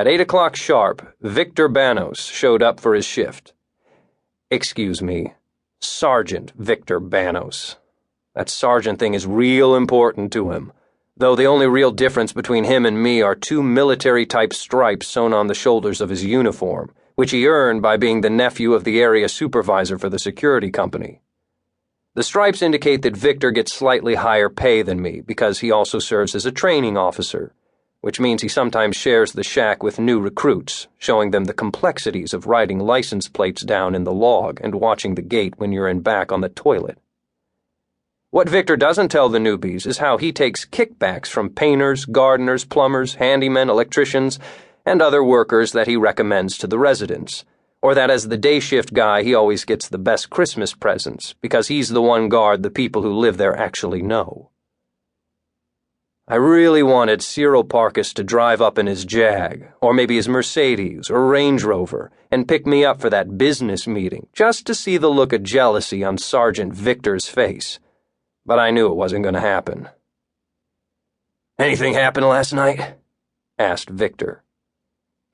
At 8 o'clock sharp, Victor Banos showed up for his shift. Excuse me, Sergeant Victor Banos. That sergeant thing is real important to him, though the only real difference between him and me are two military-type stripes sewn on the shoulders of his uniform, which he earned by being the nephew of the area supervisor for the security company. The stripes indicate that Victor gets slightly higher pay than me because he also serves as a training officer, which means he sometimes shares the shack with new recruits, showing them the complexities of writing license plates down in the log and watching the gate when you're in back on the toilet. What Victor doesn't tell the newbies is how he takes kickbacks from painters, gardeners, plumbers, handymen, electricians, and other workers that he recommends to the residents, or that as the day shift guy he always gets the best Christmas presents because he's the one guard the people who live there actually know. I really wanted Cyril Parkus to drive up in his Jag, or maybe his Mercedes or Range Rover, and pick me up for that business meeting, just to see the look of jealousy on Sergeant Victor's face. But I knew it wasn't going to happen. "Anything happen last night?" asked Victor.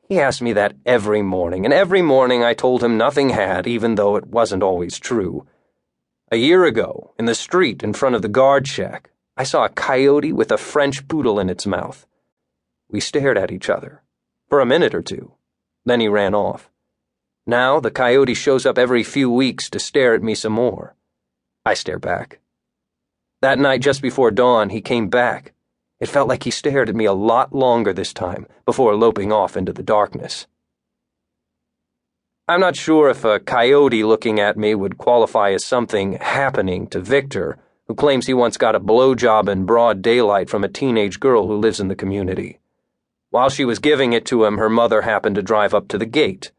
He asked me that every morning, and every morning I told him nothing had, even though it wasn't always true. A year ago, in the street in front of the guard shack, I saw a coyote with a French poodle in its mouth. We stared at each other, for a minute or two. Then he ran off. Now the coyote shows up every few weeks to stare at me some more. I stare back. That night just before dawn, he came back. It felt like he stared at me a lot longer this time, before loping off into the darkness. I'm not sure if a coyote looking at me would qualify as something happening to Victor, who claims he once got a blowjob in broad daylight from a teenage girl who lives in the community. While she was giving it to him, her mother happened to drive up to the gate.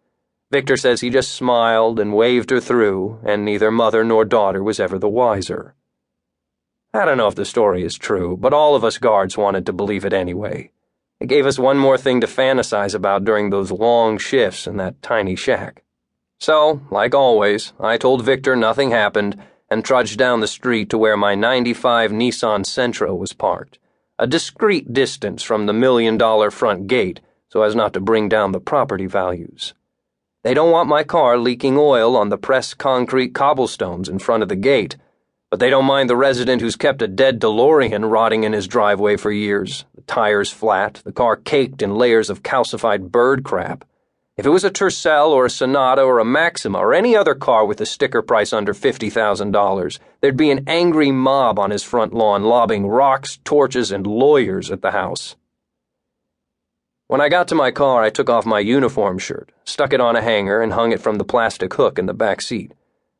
Victor says he just smiled and waved her through, and neither mother nor daughter was ever the wiser. I don't know if the story is true, but all of us guards wanted to believe it anyway. It gave us one more thing to fantasize about during those long shifts in that tiny shack. So, like always, I told Victor nothing happened and trudged down the street to where my '95 Nissan Sentra was parked, a discreet distance from the $1 million front gate so as not to bring down the property values. They don't want my car leaking oil on the pressed concrete cobblestones in front of the gate, but they don't mind the resident who's kept a dead DeLorean rotting in his driveway for years, the tires flat, the car caked in layers of calcified bird crap. If it was a Tercel or a Sonata or a Maxima or any other car with a sticker price under $50,000, there'd be an angry mob on his front lawn lobbing rocks, torches, and lawyers at the house. When I got to my car, I took off my uniform shirt, stuck it on a hanger, and hung it from the plastic hook in the back seat.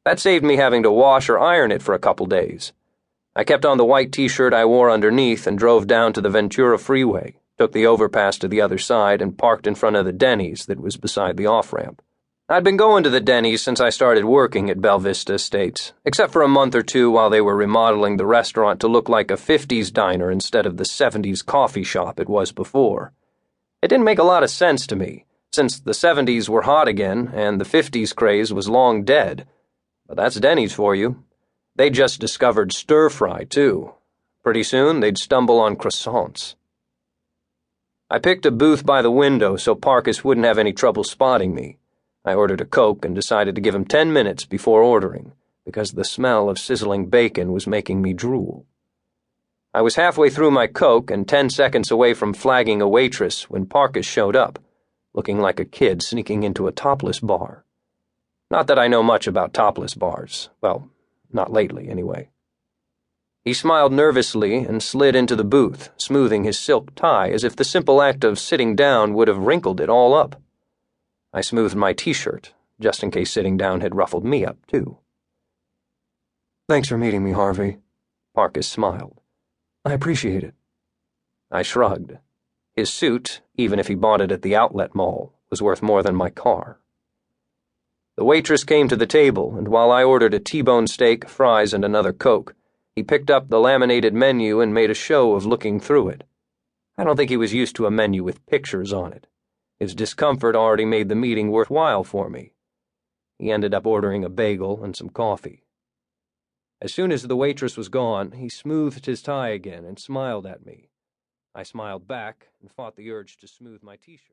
That saved me having to wash or iron it for a couple days. I kept on the white t-shirt I wore underneath and drove down to the Ventura Freeway, took the overpass to the other side, and parked in front of the Denny's that was beside the off-ramp. I'd been going to the Denny's since I started working at Belle Vista Estates, except for a month or two while they were remodeling the restaurant to look like a 50s diner instead of the 70s coffee shop it was before. It didn't make a lot of sense to me, since the 70s were hot again and the 50s craze was long dead. But that's Denny's for you. They just discovered stir-fry, too. Pretty soon, they'd stumble on croissants. I picked a booth by the window so Parkus wouldn't have any trouble spotting me. I ordered a Coke and decided to give him 10 minutes before ordering, because the smell of sizzling bacon was making me drool. I was halfway through my Coke and 10 seconds away from flagging a waitress when Parkus showed up, looking like a kid sneaking into a topless bar. Not that I know much about topless bars. Well, not lately, anyway. He smiled nervously and slid into the booth, smoothing his silk tie as if the simple act of sitting down would have wrinkled it all up. I smoothed my t-shirt, just in case sitting down had ruffled me up, too. "Thanks for meeting me, Harvey." Parkus smiled. "I appreciate it." I shrugged. His suit, even if he bought it at the outlet mall, was worth more than my car. The waitress came to the table, and while I ordered a T-bone steak, fries, and another Coke, he picked up the laminated menu and made a show of looking through it. I don't think he was used to a menu with pictures on it. His discomfort already made the meeting worthwhile for me. He ended up ordering a bagel and some coffee. As soon as the waitress was gone, he smoothed his tie again and smiled at me. I smiled back and fought the urge to smooth my t-shirt.